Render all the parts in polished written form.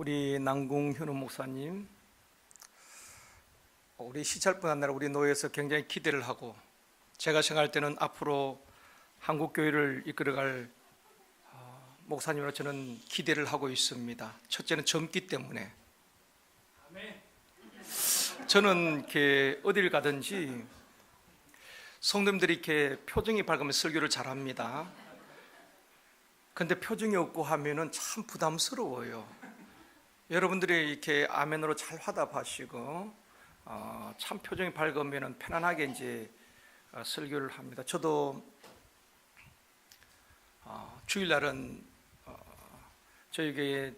우리 남궁 현우 목사님, 우리 시찰뿐 아니라 우리 노예에서 굉장히 기대를 하고, 제가 생각할 때는 앞으로 한국교회를 이끌어갈 목사님으로 저는 기대를 하고 있습니다. 첫째는 젊기 때문에. 저는 이렇게 어딜 가든지 성도님들이 이렇게 표정이 밝으면 설교를 잘합니다. 근데 표정이 없고 하면은 참 부담스러워요. 여러분들이 이렇게 아멘으로 잘 화답하시고 참 표정이 밝으면은 편안하게 이제 설교를 합니다. 저도 주일날은 저희 교회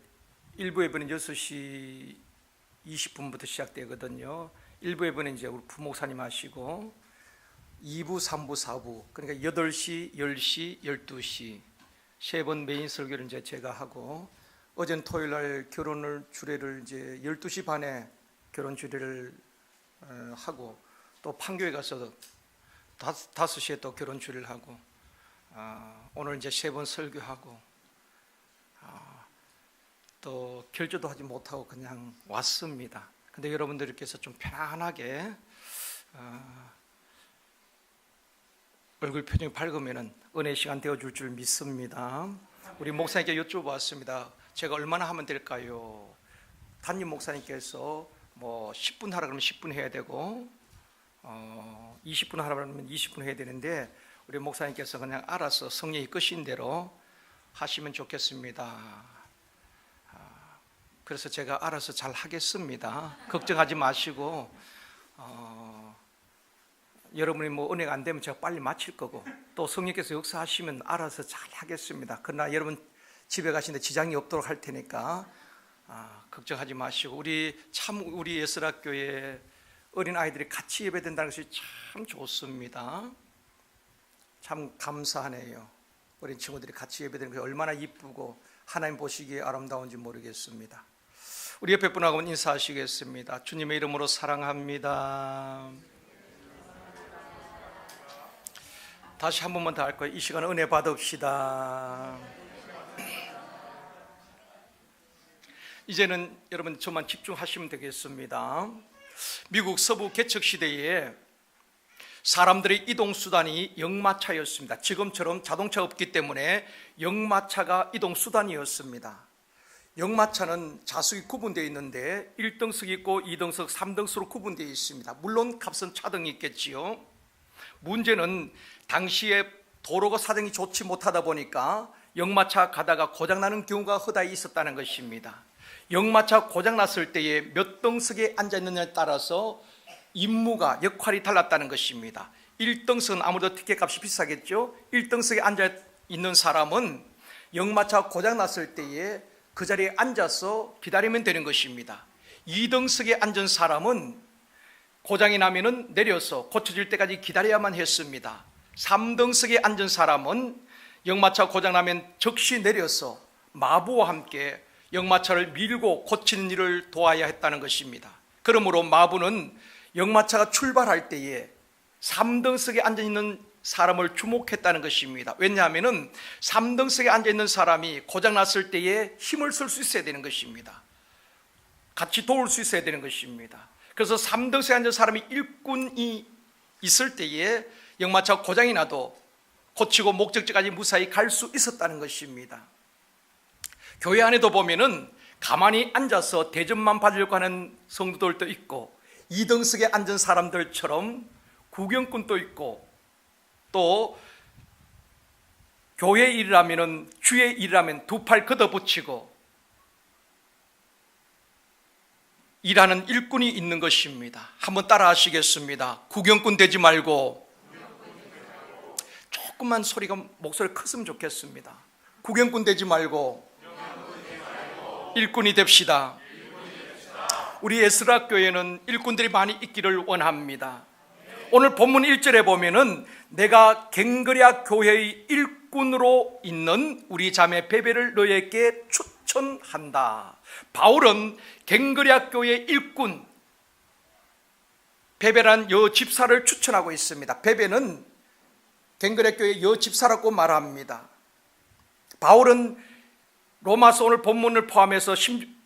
일부 예배는 6시 20분부터 시작되거든요. 일부 예배는 이제 우리 부목사님 하시고 2부, 3부, 4부, 그러니까 8시, 10시, 12시 세 번 메인 설교를 이제 제가 하고, 어제는 토요일날 결혼을 주례를 이제 12시 반에 결혼 주례를 하고, 또 판교에 가서 5시에 또 결혼 주례를 하고, 오늘 이제 세 번 설교하고, 또 결제도 하지 못하고 그냥 왔습니다. 근데 여러분들께서 좀 편안하게 얼굴 표정이 밝으면은 은혜 시간 되어줄 줄 믿습니다. 우리 목사님께 여쭤봤습니다. 제가 얼마나 하면 될까요? 담임 목사님께서 뭐 10분 하라 그러면 10분 해야 되고 20분 하라 그러면 20분 해야 되는데, 우리 목사님께서 그냥 알아서 성령이 끄신 대로 하시면 좋겠습니다. 그래서 제가 알아서 잘 하겠습니다. 걱정하지 마시고, 여러분이 뭐 은혜가 안 되면 제가 빨리 마칠 거고, 또 성령께서 역사하시면 알아서 잘 하겠습니다. 그러나 여러분 집에 가시는데 지장이 없도록 할 테니까 걱정하지 마시고, 우리 예슬학교에 어린 아이들이 같이 예배된다는 것이 참 좋습니다. 참 감사하네요. 어린 친구들이 같이 예배되는 것이 얼마나 이쁘고 하나님 보시기에 아름다운지 모르겠습니다. 우리 옆에 분하고 인사하시겠습니다. 주님의 이름으로 사랑합니다. 다시 한 번만 더 할 거예요. 이 시간 은혜 받읍시다. 이제는 여러분 저만 집중하시면 되겠습니다. 미국 서부 개척 시대에 사람들의 이동수단이 역마차였습니다. 지금처럼 자동차가 없기 때문에 역마차가 이동수단이었습니다. 역마차는 좌석이 구분되어 있는데 1등석 있고 2등석, 3등석으로 구분되어 있습니다. 물론 값은 차등이 있겠지요. 문제는 당시에 도로가 사정이 좋지 못하다 보니까 역마차 가다가 고장나는 경우가 허다히 있었다는 것입니다. 역마차 고장났을 때에 몇 등석에 앉아있느냐에 따라서 임무가, 역할이 달랐다는 것입니다. 1등석은 아무래도 티켓값이 비싸겠죠. 1등석에 앉아있는 사람은 역마차 고장났을 때에 그 자리에 앉아서 기다리면 되는 것입니다. 2등석에 앉은 사람은 고장이 나면은 내려서 고쳐질 때까지 기다려야만 했습니다. 3등석에 앉은 사람은 역마차 고장나면 즉시 내려서 마부와 함께 역마차를 밀고 고치는 일을 도와야 했다는 것입니다. 그러므로 마부는 역마차가 출발할 때에 3등석에 앉아있는 사람을 주목했다는 것입니다. 왜냐하면 3등석에 앉아있는 사람이 고장났을 때에 힘을 쓸 수 있어야 되는 것입니다. 같이 도울 수 있어야 되는 것입니다. 그래서 3등석에 앉은 사람이 일꾼이 있을 때에 역마차 고장이 나도 고치고 목적지까지 무사히 갈 수 있었다는 것입니다. 교회 안에도 보면은 가만히 앉아서 대접만 받으려고 하는 성도들도 있고, 2등석에 앉은 사람들처럼 구경꾼도 있고, 또 교회 일이라면은, 주의 일이라면 두 팔 걷어붙이고 일하는 일꾼이 있는 것입니다. 한번 따라 하시겠습니다. 구경꾼 되지 말고, 조금만 목소리 컸으면 좋겠습니다. 구경꾼 되지 말고 일꾼이 됩시다. 우리 예슬학교에는 일꾼들이 많이 있기를 원합니다. 오늘 본문 1절에 보면은 내가 갱그레아 교회의 일꾼으로 있는 우리 자매 베베를 너에게 추천한다. 바울은 갱그레아 교회의 일꾼 베베란 여 집사를 추천하고 있습니다. 베베는 갱그레아 교회 여 집사라고 말합니다. 바울은 로마서 오늘 본문을 포함해서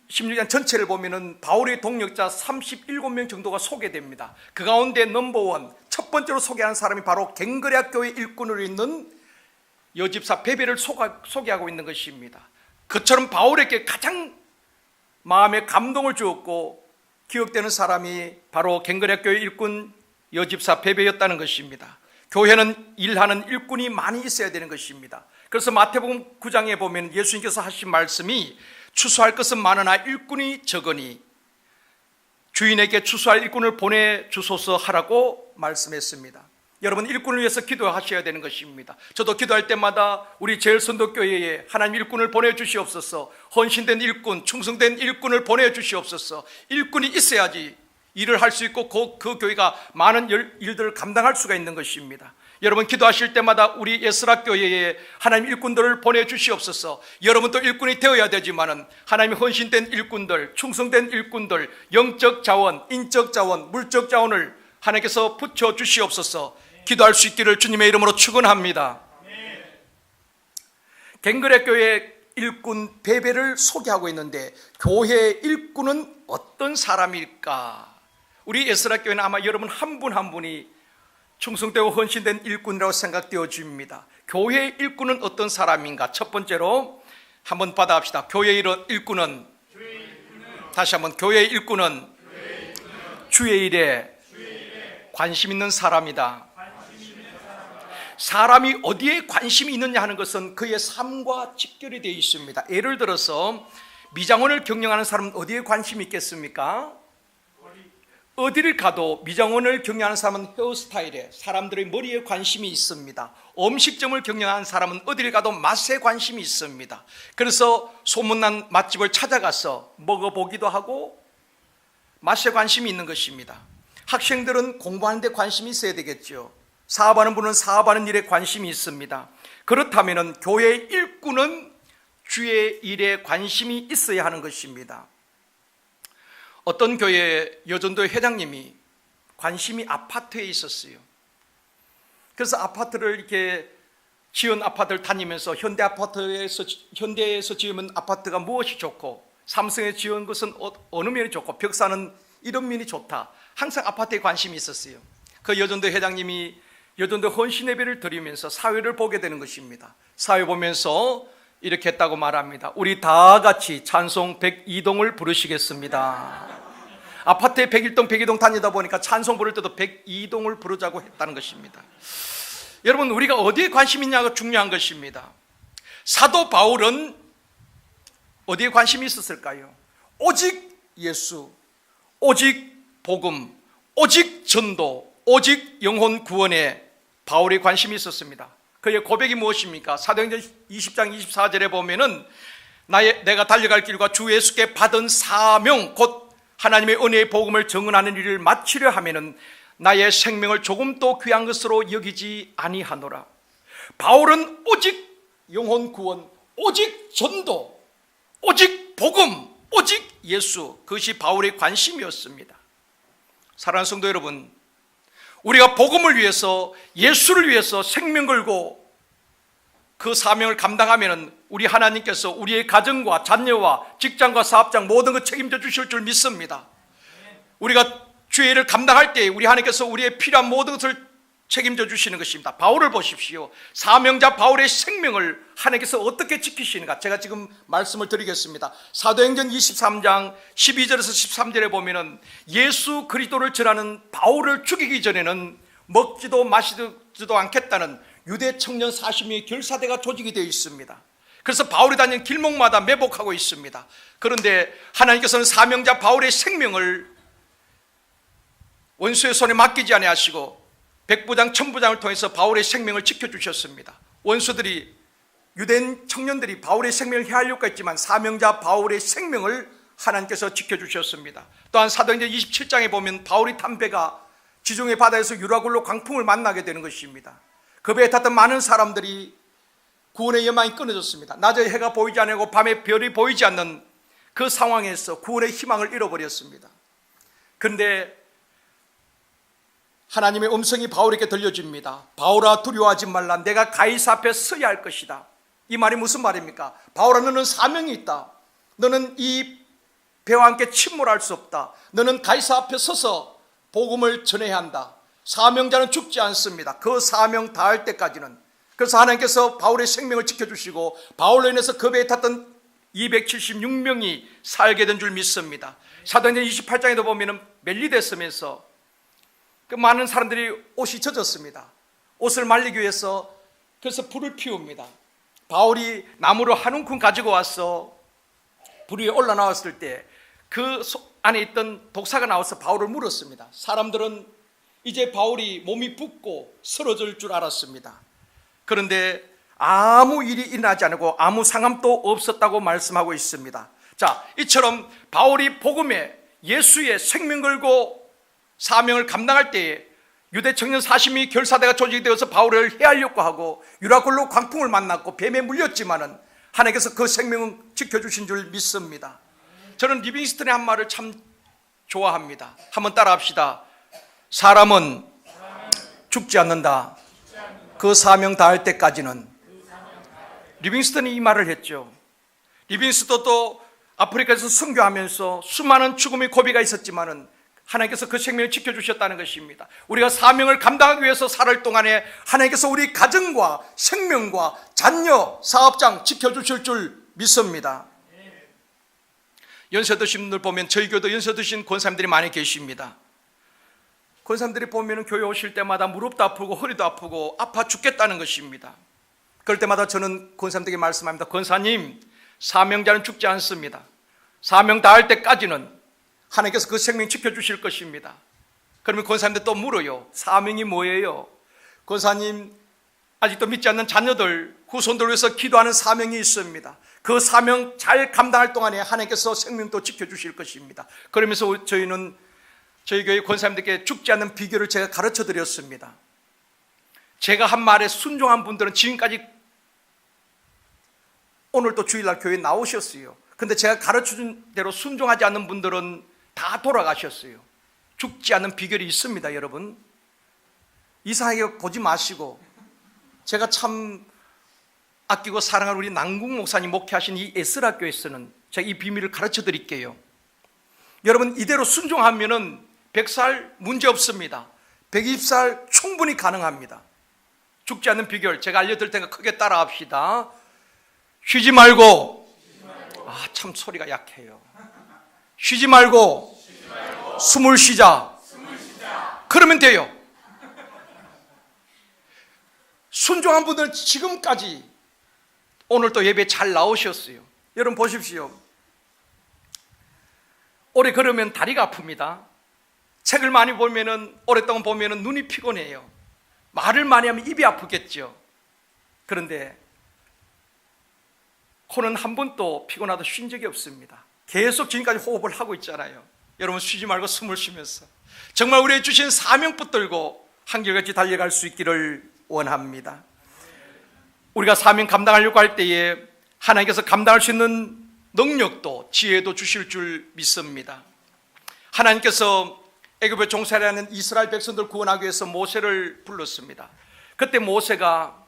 16장 전체를 보면은 바울의 동역자 37명 정도가 소개됩니다. 그 가운데 넘버원, 첫 번째로 소개한 사람이 바로 갱그레아 교회 일꾼으로 있는 여집사 베베를 소개하고 있는 것입니다. 그처럼 바울에게 가장 마음에 감동을 주었고 기억되는 사람이 바로 갱그레아 교회 일꾼 여집사 베베였다는 것입니다. 교회는 일하는 일꾼이 많이 있어야 되는 것입니다. 그래서 마태복음 9장에 보면 예수님께서 하신 말씀이 추수할 것은 많으나 일꾼이 적으니 주인에게 추수할 일꾼을 보내주소서 하라고 말씀했습니다. 여러분, 일꾼을 위해서 기도하셔야 되는 것입니다. 저도 기도할 때마다 우리 제일선도교회에 하나님 일꾼을 보내주시옵소서, 헌신된 일꾼, 충성된 일꾼을 보내주시옵소서. 일꾼이 있어야지 일을 할 수 있고 그 교회가 많은 일들을 감당할 수가 있는 것입니다. 여러분, 기도하실 때마다 우리 예스라 교회에 하나님 일꾼들을 보내주시옵소서. 여러분도 일꾼이 되어야 되지만은 하나님이 헌신된 일꾼들, 충성된 일꾼들, 영적 자원, 인적 자원, 물적 자원을 하나님께서 붙여주시옵소서. 기도할 수 있기를 주님의 이름으로 축원합니다. 갱그레 교회 일꾼 베베를 소개하고 있는데 교회 일꾼은 어떤 사람일까? 우리 예스라 교회는 아마 여러분 한 분 한 분이 충성되고 헌신된 일꾼이라고 생각되어집니다. 교회의 일꾼은 어떤 사람인가? 첫 번째로 한번 받아봅시다. 교회의 일꾼은, 다시 한번, 교회의 일꾼은 주의 일에 관심 있는 사람이다. 사람이 어디에 관심이 있느냐 하는 것은 그의 삶과 직결이 되어 있습니다. 예를 들어서 미장원을 경영하는 사람은 어디에 관심이 있겠습니까? 어디를 가도 미장원을 경영하는 사람은 헤어스타일에, 사람들의 머리에 관심이 있습니다. 음식점을 경영하는 사람은 어디를 가도 맛에 관심이 있습니다. 그래서 소문난 맛집을 찾아가서 먹어보기도 하고 맛에 관심이 있는 것입니다. 학생들은 공부하는 데 관심이 있어야 되겠죠. 사업하는 분은 사업하는 일에 관심이 있습니다. 그렇다면 교회의 일꾼은 주의 일에 관심이 있어야 하는 것입니다. 어떤 교회 여전도 회장님이 관심이 아파트에 있었어요. 그래서 아파트를 이렇게 지은 아파트를 다니면서 현대에서 지으면 아파트가 무엇이 좋고 삼성에 지은 것은 어느 면이 좋고 벽사는 이런 면이 좋다. 항상 아파트에 관심이 있었어요. 그 여전도 회장님이 여전도 헌신 예배를 드리면서 사회를 보게 되는 것입니다. 사회 보면서 이렇게 했다고 말합니다. 우리 다 같이 찬송 102동을 부르시겠습니다. 아파트에 101동, 102동 다니다 보니까 찬송 부를 때도 102동을 부르자고 했다는 것입니다. 여러분, 우리가 어디에 관심 있냐가 중요한 것입니다. 사도 바울은 어디에 관심이 있었을까요? 오직 예수, 오직 복음, 오직 전도, 오직 영혼 구원에 바울의 관심이 있었습니다. 그의 고백이 무엇입니까? 사도행전 20장 24절에 보면은 내가 달려갈 길과 주 예수께 받은 사명, 곧 하나님의 은혜의 복음을 증언하는 일을 마치려 하면은 나의 생명을 조금도 귀한 것으로 여기지 아니하노라. 바울은 오직 영혼 구원, 오직 전도, 오직 복음, 오직 예수, 그것이 바울의 관심이었습니다. 사랑하는 성도 여러분, 우리가 복음을 위해서, 예수를 위해서 생명 걸고 그 사명을 감당하면 우리 하나님께서 우리의 가정과 자녀와 직장과 사업장 모든 것 책임져 주실 줄 믿습니다. 우리가 주의 일을 감당할 때 우리 하나님께서 우리의 필요한 모든 것을 책임져 주시는 것입니다. 바울을 보십시오. 사명자 바울의 생명을 하나님께서 어떻게 지키시는가? 제가 지금 말씀을 드리겠습니다. 사도행전 23장 12절에서 13절에 보면은 예수 그리스도를 전하는 바울을 죽이기 전에는 먹지도 마시지도 않겠다는 유대 청년 40명의 결사대가 조직이 되어 있습니다. 그래서 바울이 다니는 길목마다 매복하고 있습니다. 그런데 하나님께서는 사명자 바울의 생명을 원수의 손에 맡기지 아니하시고 백부장 천부장을 통해서 바울의 생명을 지켜주셨습니다. 원수들이, 유대인 청년들이 바울의 생명을 해하려고 했지만 사명자 바울의 생명을 하나님께서 지켜주셨습니다. 또한 사도행전 27장에 보면 바울이 탄 배가 지중해 바다에서 유라굴로 광풍을 만나게 되는 것입니다. 그 배에 탔던 많은 사람들이 구원의 여망이 끊어졌습니다. 낮에 해가 보이지 않고 밤에 별이 보이지 않는 그 상황에서 구원의 희망을 잃어버렸습니다. 그런데 하나님의 음성이 바울에게 들려집니다. 바울아, 두려워하지 말라. 내가 가이사 앞에 서야 할 것이다. 이 말이 무슨 말입니까? 바울아, 너는 사명이 있다. 너는 이 배와 함께 침몰할 수 없다. 너는 가이사 앞에 서서 복음을 전해야 한다. 사명자는 죽지 않습니다. 그 사명 다할 때까지는. 그래서 하나님께서 바울의 생명을 지켜주시고 바울로 인해서 그 배에 탔던 276명이 살게 된 줄 믿습니다. 사도행전 28장에도 보면 멜리데섬에서 그 많은 사람들이 옷이 젖었습니다. 옷을 말리기 위해서 그래서 불을 피웁니다. 바울이 나무로 한 움큼 가지고 와서 불 위에 올라나왔을 때 그 안에 있던 독사가 나와서 바울을 물었습니다. 사람들은 이제 바울이 몸이 붓고 쓰러질 줄 알았습니다. 그런데 아무 일이 일어나지 않고 아무 상함도 없었다고 말씀하고 있습니다. 자, 이처럼 바울이 복음에 예수의 생명 걸고 사명을 감당할 때에 유대 청년 40명이 결사대가 조직되어서 바울을 해하려고 하고 유라굴로 광풍을 만났고 뱀에 물렸지만은 하나님께서 그 생명을 지켜주신 줄 믿습니다. 저는 리빙스턴의 한 말을 참 좋아합니다. 한번 따라합시다. 사람은 죽지 않는다. 그 사명 다할 때까지는. 리빙스턴이 이 말을 했죠. 리빙스턴도 아프리카에서 선교하면서 수많은 죽음의 고비가 있었지만은 하나님께서 그 생명을 지켜주셨다는 것입니다. 우리가 사명을 감당하기 위해서 살 동안에 하나님께서 우리 가정과 생명과 자녀, 사업장 지켜주실 줄 믿습니다. 연세 드신 분들 보면 저희 교도 연세 드신 권사님들이 많이 계십니다. 권사님들이 보면 교회 오실 때마다 무릎도 아프고 허리도 아프고 아파 죽겠다는 것입니다. 그럴 때마다 저는 권사님들에게 말씀합니다. 권사님, 사명자는 죽지 않습니다. 사명 다할 때까지는 하나님께서 그 생명 지켜주실 것입니다. 그러면 권사님들 또 물어요. 사명이 뭐예요? 권사님, 아직도 믿지 않는 자녀들, 후손들을 위해서 기도하는 사명이 있습니다. 그 사명 잘 감당할 동안에 하나님께서 생명도 지켜주실 것입니다. 그러면서 저희는 저희 교회 권사님들께 죽지 않는 비결을 제가 가르쳐 드렸습니다. 제가 한 말에 순종한 분들은 지금까지 오늘 또 주일날 교회에 나오셨어요. 근데 제가 가르쳐준 대로 순종하지 않는 분들은 다 돌아가셨어요. 죽지 않는 비결이 있습니다, 여러분. 이상하게 보지 마시고, 제가 참 아끼고 사랑하는 우리 남궁 목사님 목회하신 이 에스라교에서는 제가 이 비밀을 가르쳐 드릴게요. 여러분, 이대로 순종하면은 100살 문제 없습니다. 120살 충분히 가능합니다. 죽지 않는 비결 제가 알려드릴 테니까 크게 따라합시다. 쉬지 말고, 참 소리가 약해요. 쉬지 말고 숨을 쉬자. 그러면 돼요. 순종한 분들 지금까지 오늘 또 예배 잘 나오셨어요. 여러분 보십시오. 오래 걸으면 다리가 아픕니다. 책을 많이 보면은, 오랫동안 보면은 눈이 피곤해요. 말을 많이 하면 입이 아프겠죠. 그런데 코는 한 번도 피곤하다 쉰 적이 없습니다. 계속 지금까지 호흡을 하고 있잖아요. 여러분 쉬지 말고 숨을 쉬면서 정말 우리의 주신 사명 붙들고 한결같이 달려갈 수 있기를 원합니다. 우리가 사명 감당하려고 할 때에 하나님께서 감당할 수 있는 능력도 지혜도 주실 줄 믿습니다. 하나님께서 애굽에 종살이하는 이스라엘 백성들 구원하기 위해서 모세를 불렀습니다. 그때 모세가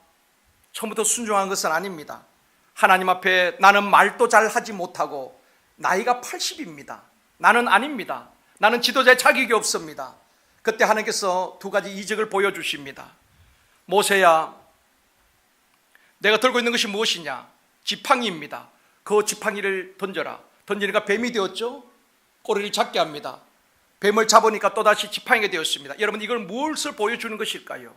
처음부터 순종한 것은 아닙니다. 하나님 앞에 나는 말도 잘 하지 못하고 나이가 80입니다. 나는 아닙니다. 나는 지도자의 자격이 없습니다. 그때 하나님께서 두 가지 이적을 보여주십니다. 모세야, 내가 들고 있는 것이 무엇이냐? 지팡이입니다. 그 지팡이를 던져라. 던지니까 뱀이 되었죠? 꼬리를 잡게 합니다. 뱀을 잡으니까 또다시 지팡이가 되었습니다. 여러분, 이걸 무엇을 보여주는 것일까요?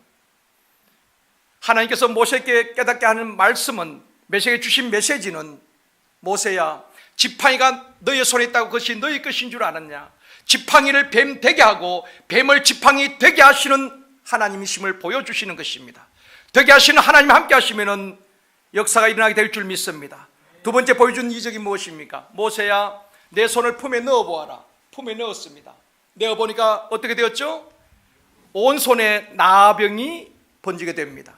하나님께서 모세에게 깨닫게 하는 말씀은, 모세에게 주신 메시지는, 모세야, 지팡이가 너의 손에 있다고 그것이 너의 것인 줄 알았냐? 지팡이를 뱀 되게 하고 뱀을 지팡이 되게 하시는 하나님이심을 보여주시는 것입니다. 되게 하시는 하나님 함께 하시면 역사가 일어나게 될 줄 믿습니다. 두 번째 보여준 이적이 무엇입니까? 모세야, 내 손을 품에 넣어보아라. 품에 넣었습니다. 넣어보니까 어떻게 되었죠? 온 손에 나병이 번지게 됩니다.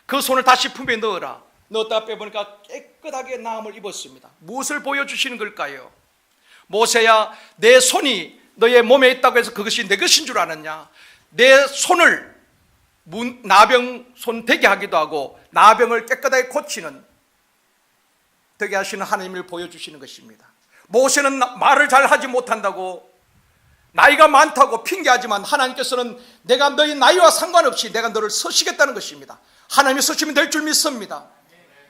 그 손을 다시 품에 넣어라. 넣었다 빼보니까 깨끗하게 나음을 입었습니다. 무엇을 보여주시는 걸까요? 모세야, 내 손이 너의 몸에 있다고 해서 그것이 내 것인 줄 아느냐? 내 손을 나병 손 되게 하기도 하고 나병을 깨끗하게 고치는, 되게 하시는 하나님을 보여주시는 것입니다. 모세는 말을 잘 하지 못한다고, 나이가 많다고 핑계하지만 하나님께서는 내가 너희 나이와 상관없이 내가 너를 서시겠다는 것입니다. 하나님이 서시면 될 줄 믿습니다.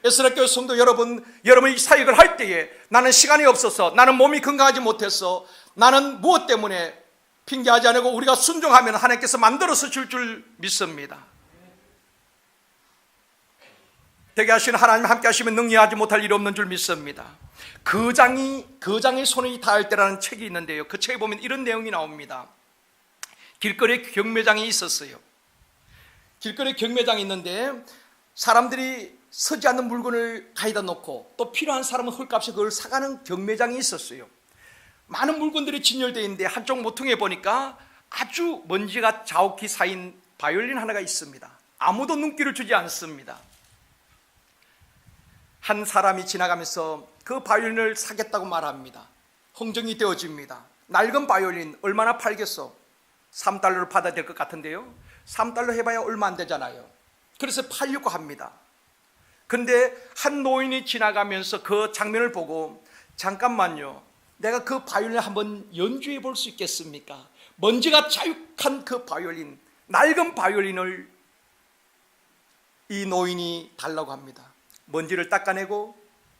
에스라교회 성도 여러분, 여러분이 사역을 할 때에 나는 시간이 없어서, 나는 몸이 건강하지 못해서, 나는 무엇 때문에 핑계하지 않고 우리가 순종하면 하나님께서 만들어서 줄 줄 믿습니다. 되게 하시는 하나님 함께 하시면 능리하지 못할 일이 없는 줄 믿습니다. 거장의 손이 닿을 때라는 책이 있는데요, 그 책에 보면 이런 내용이 나옵니다. 길거리에 경매장이 있었어요. 길거리에 경매장이 있는데 사람들이 서지 않는 물건을 가져다 놓고 또 필요한 사람은 헐값에 그걸 사가는 경매장이 있었어요. 많은 물건들이 진열되어 있는데 한쪽 모퉁이에 보니까 아주 먼지가 자욱히 쌓인 바이올린 하나가 있습니다. 아무도 눈길을 주지 않습니다. 한 사람이 지나가면서 그 바이올린을 사겠다고 말합니다. 흥정이 되어집니다. 낡은 바이올린 얼마나 팔겠어? 3달러를 받아야 될 것 같은데요, 3달러 해봐야 얼마 안 되잖아요. 그래서 팔려고 합니다. 그런데 한 노인이 지나가면서 그 장면을 보고, 잠깐만요, 내가 그 바이올린 한번 연주해 볼 수 있겠습니까? 먼지가 자욱한 그 바이올린, 낡은 바이올린을 이 노인이 달라고 합니다. 먼지를 닦아내고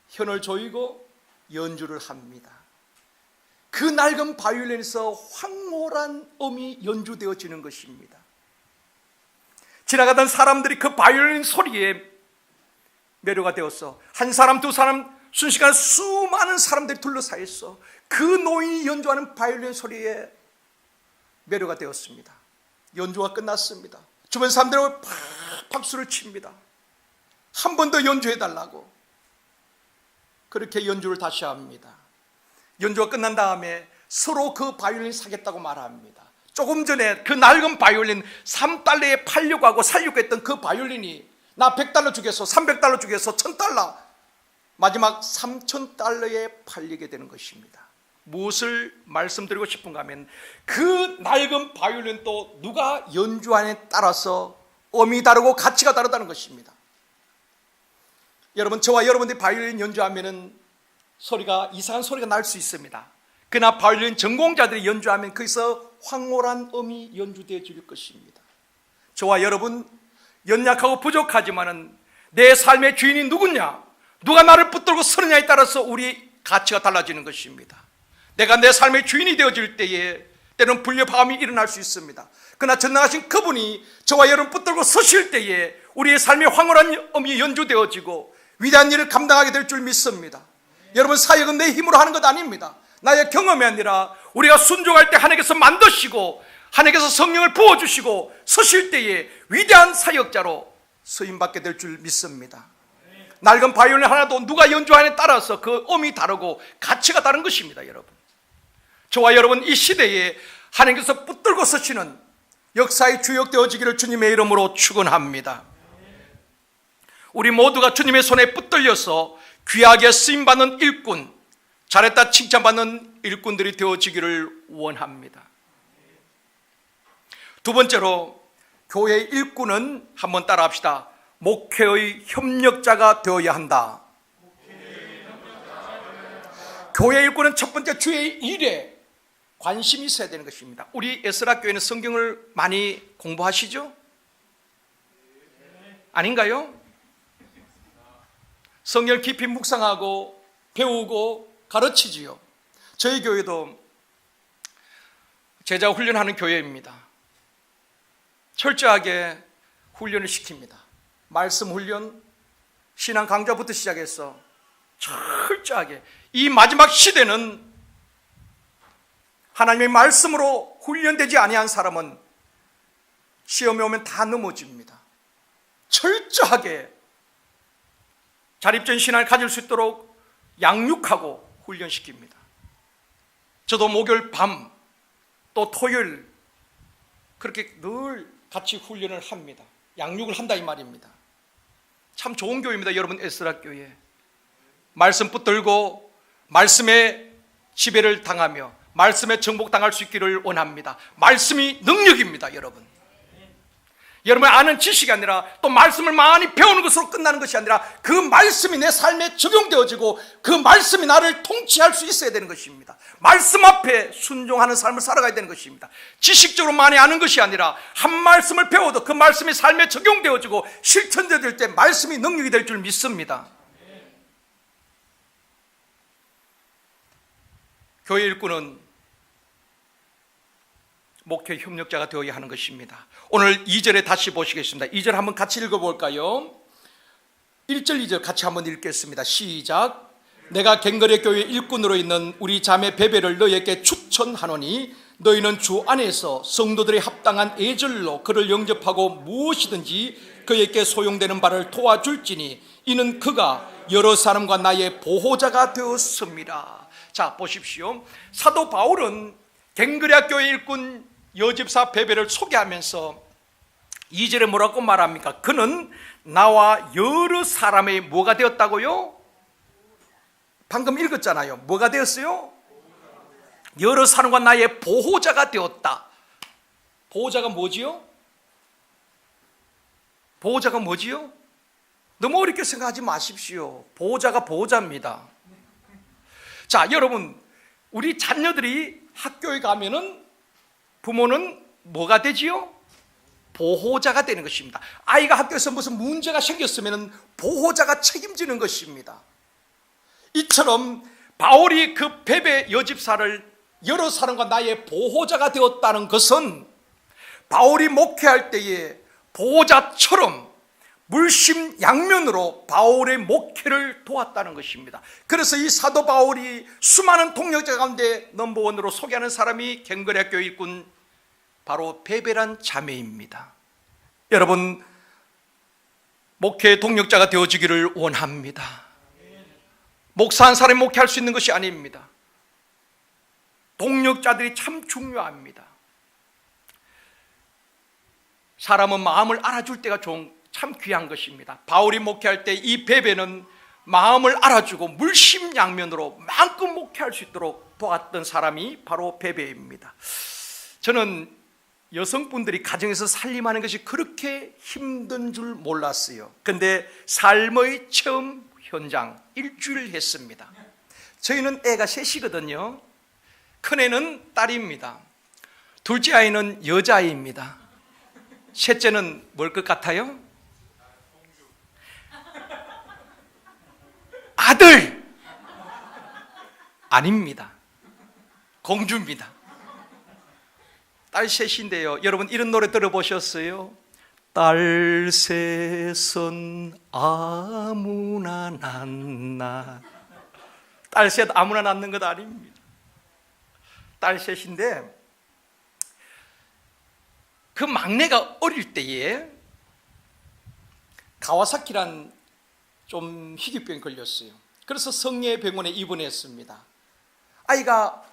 현을 조이고 연주를 합니다. 그 낡은 바이올린에서 황홀한 음이 연주되어지는 것입니다. 지나가던 사람들이 그 바이올린 소리에 매료가 되었어. 한 사람, 두 사람, 순식간에 수많은 사람들이 둘러싸였어. 그 노인이 연주하는 바이올린 소리에 매료가 되었습니다. 연주가 끝났습니다. 주변 사람들이 박수를 칩니다. 한 번 더 연주해달라고. 그렇게 연주를 다시 합니다. 연주가 끝난 다음에 서로 그 바이올린 사겠다고 말합니다. 조금 전에 그 낡은 바이올린 3달러에 팔려고 하고 살려고 했던 그 바이올린이 나 100달러 주겠어, 300달러 주겠어, 1000달러, 마지막 3000달러에 팔리게 되는 것입니다. 무엇을 말씀드리고 싶은가 하면, 그 낡은 바이올린도 누가 연주하느냐에 따라서 음이 다르고 가치가 다르다는 것입니다. 여러분, 저와 여러분들이 바이올린 연주하면 소리가, 이상한 소리가 날 수 있습니다. 그러나 바이올린 전공자들이 연주하면 거기서 황홀한 음이 연주되어질 것입니다. 저와 여러분, 연약하고 부족하지만은 내 삶의 주인이 누구냐, 누가 나를 붙들고 서느냐에 따라서 우리 가치가 달라지는 것입니다. 내가 내 삶의 주인이 되어질 때에 때는 불협화음이 일어날 수 있습니다. 그러나 전능하신 그분이 저와 여러분 붙들고 서실 때에 우리의 삶의 황홀한 음이 연주되어지고 위대한 일을 감당하게 될 줄 믿습니다. 여러분, 사역은 내 힘으로 하는 것 아닙니다. 나의 경험이 아니라 우리가 순종할 때 하나님께서 만드시고 하나님께서 성령을 부어주시고 서실 때에 위대한 사역자로 쓰임받게 될 줄 믿습니다. 낡은 바이올린 하나도 누가 연주하느냐에 따라서 그 음이 다르고 가치가 다른 것입니다. 여러분, 저와 여러분, 이 시대에 하나님께서 붙들고 서시는 역사의 주역 되어지기를 주님의 이름으로 축원합니다. 우리 모두가 주님의 손에 붙들려서 귀하게 쓰임받는 일꾼, 잘했다 칭찬받는 일꾼들이 되어지기를 원합니다. 두 번째로, 교회의 일꾼은 한번 따라합시다. 목회의 협력자가 되어야 한다. 교회의 일꾼은 첫 번째, 주의 일에 관심이 있어야 되는 것입니다. 우리 에스라 교회는 성경을 많이 공부하시죠? 아닌가요? 성경을 깊이 묵상하고 배우고 가르치지요. 저희 교회도 제자 훈련하는 교회입니다. 철저하게 훈련을 시킵니다. 말씀 훈련, 신앙 강좌부터 시작해서 철저하게. 이 마지막 시대는 하나님의 말씀으로 훈련되지 아니한 사람은 시험에 오면 다 넘어집니다. 철저하게 자립적인 신앙을 가질 수 있도록 양육하고 훈련시킵니다. 저도 목요일 밤 또 토요일 그렇게 늘 같이 훈련을 합니다. 양육을 한다 이 말입니다. 참 좋은 교회입니다. 여러분, 에스라 교회. 말씀 붙들고 말씀의 지배를 당하며 말씀에 정복당할 수 있기를 원합니다. 말씀이 능력입니다. 여러분, 여러분이 아는 지식이 아니라 또 말씀을 많이 배우는 것으로 끝나는 것이 아니라 그 말씀이 내 삶에 적용되어지고 그 말씀이 나를 통치할 수 있어야 되는 것입니다. 말씀 앞에 순종하는 삶을 살아가야 되는 것입니다. 지식적으로 많이 아는 것이 아니라 한 말씀을 배워도 그 말씀이 삶에 적용되어지고 실천될 때 말씀이 능력이 될 줄 믿습니다. 교회 일꾼은 목회 협력자가 되어야 하는 것입니다. 오늘 2절에 다시 보시겠습니다. 2절 한번 같이 읽어볼까요? 1절 2절 같이 한번 읽겠습니다. 시작. 내가 갱거레 교회 일꾼으로 있는 우리 자매 베베를 너희에게 추천하노니 너희는 주 안에서 성도들의 합당한 애절로 그를 영접하고 무엇이든지 그에게 소용되는 바를 도와줄지니 이는 그가 여러 사람과 나의 보호자가 되었습니다. 자, 보십시오. 사도 바울은 갱그레아 교회 일꾼 여집사 베베를 소개하면서 2절에 뭐라고 말합니까? 그는 나와 여러 사람의 뭐가 되었다고요? 방금 읽었잖아요. 뭐가 되었어요? 여러 사람과 나의 보호자가 되었다. 보호자가 뭐지요? 보호자가 뭐지요? 너무 어렵게 생각하지 마십시오. 보호자가 보호자입니다. 자, 여러분, 우리 자녀들이 학교에 가면은 부모는 뭐가 되지요? 보호자가 되는 것입니다. 아이가 학교에서 무슨 문제가 생겼으면 보호자가 책임지는 것입니다. 이처럼 바울이 그 베베 여집사를 여러 사람과 나의 보호자가 되었다는 것은 바울이 목회할 때에 보호자처럼 물심양면으로 바울의 목회를 도왔다는 것입니다. 그래서 이 사도 바울이 수많은 동역자 가운데 넘버원으로 소개하는 사람이 갱거레아 교회 일꾼 바로 베베란 자매입니다. 여러분, 목회 동역자가 되어지기를 원합니다. 목사 한 사람이 목회할 수 있는 것이 아닙니다. 동역자들이 참 중요합니다. 사람은 마음을 알아줄 때가 참 귀한 것입니다. 바울이 목회할 때 이 베베는 마음을 알아주고 물심양면으로 마음껏 목회할 수 있도록 도왔던 사람이 바로 베베입니다. 저는 여성분들이 가정에서 살림하는 것이 그렇게 힘든 줄 몰랐어요. 근데 삶의 체험 현장 일주일 했습니다. 저희는 애가 셋이거든요. 큰애는 딸입니다. 둘째 아이는 여자아이입니다. 셋째는 뭘 것 같아요? 아들! 아닙니다. 공주입니다. 딸 셋인데요. 여러분 이런 노래 들어보셨어요? 딸 셋은 아무나 낳나. 딸 셋 아무나 낳는 것 아닙니다. 딸 셋인데 그 막내가 어릴 때에 가와사키란 좀 희귀병이 걸렸어요. 그래서 성례병원에 입원했습니다. 아이가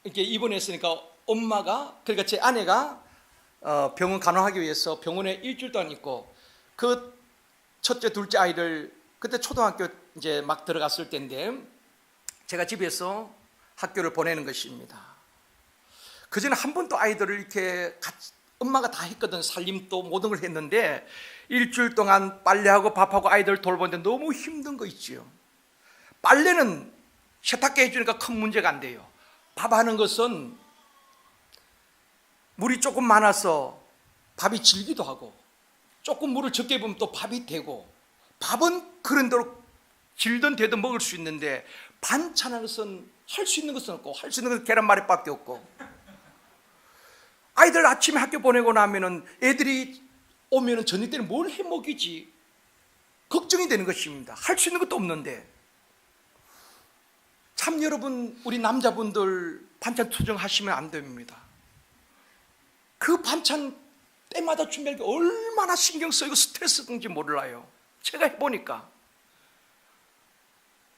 이렇게 입원했으니까 엄마가, 그러니까 제 아내가 병원 간호하기 위해서 병원에 일주일 동안 있고 그 첫째, 둘째 아이를 그때 초등학교 이제 막 들어갔을 때인데 제가 집에서 학교를 보내는 것입니다. 그전에 한 번도 아이들을 이렇게 같이 엄마가 다 했거든. 살림도 모든 걸 했는데 일주일 동안 빨래하고 밥하고 아이들 돌보는데 너무 힘든 거 있지요. 빨래는 세탁기 해주니까 큰 문제가 안 돼요. 밥하는 것은 물이 조금 많아서 밥이 질기도 하고 조금 물을 적게 부으면 또 밥이 되고 밥은 그런 대로 질든 되든 먹을 수 있는데 반찬하는 것은 할 수 있는 것은 없고 할 수 있는 것은 계란말이밖에 없고 아이들 아침에 학교 보내고 나면은 애들이 오면은 저녁 때는 뭘 해 먹이지 걱정이 되는 것입니다. 할 수 있는 것도 없는데 참 여러분 우리 남자분들 반찬 투정하시면 안 됩니다. 그 반찬 때마다 준비하기 얼마나 신경 쓰이고 스트레스인지 몰라요. 제가 해보니까